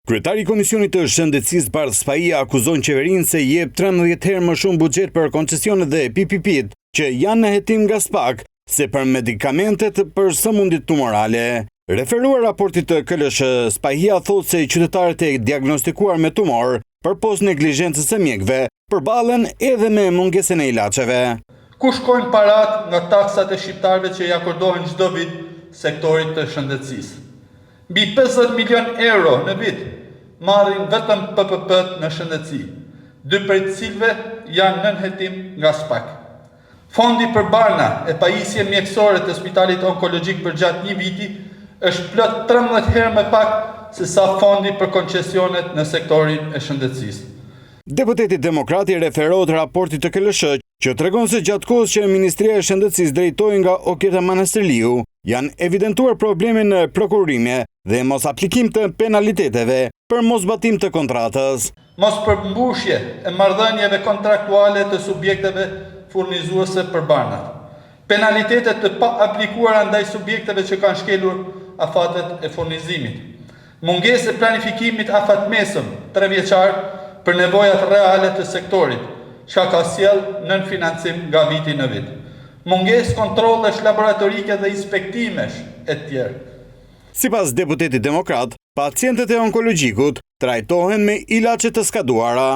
Kryetari i Komisionit të Shëndetësisë Bardh Spahia akuzon qeverinë se jep 13 herë më shumë buxhet për koncesionet dhe PPP-t që janë në hetim nga SPAK se për medikamentet për sëmundjet tumorale. Referuar raportit të KLSH, Spahia thotë se qytetarët e diagnostikuar me tumor përpos neglizhencës së mjekëve përballen edhe me mungesën e ilaçeve. Ku shkojnë parat nga taksat e shqiptarëve që ja akordohen çdo vit sektorit të shëndetësisë? Mbi 50 milion euro në vit marrin vetëm PPP-t në shëndetësi, 2 prej të cilëve janë nën hetim nga SPAK. Fondi për barna e pajisje mjekësore të Spitalit Onkologjik për gjatë një viti është plot 13 herë më pak se sa fondi për koncesionet në sektorin e shëndetësisë. Deputeti demokrati referohet raportit të KLSH që tregon se gjatë kohës që Ministria e Shëndetësisë drejtohej nga Oketa Manastërliu, janë evidentuar probleme në prokurime dhe mos aplikim të penaliteteve për mosbatim të kontratës. Mos përmbushje e marrëdhënieve kontraktuale të subjekteve furnizuese për barnat. Penalitetet të pa aplikuara ndaj subjekteve që kanë shkelur afatet e furnizimit. Mungesë e planifikimit afatmesëm 3 vjeçar për nevojat reale të sektorit, çka ka sjellë nën financim nga viti në vit. Mungesë kontrollesh laboratorike dhe inspektimesh e tjerë. Sipas deputetit demokrat, pacientët e onkologjikut trajtohen me ilaçe të skaduara.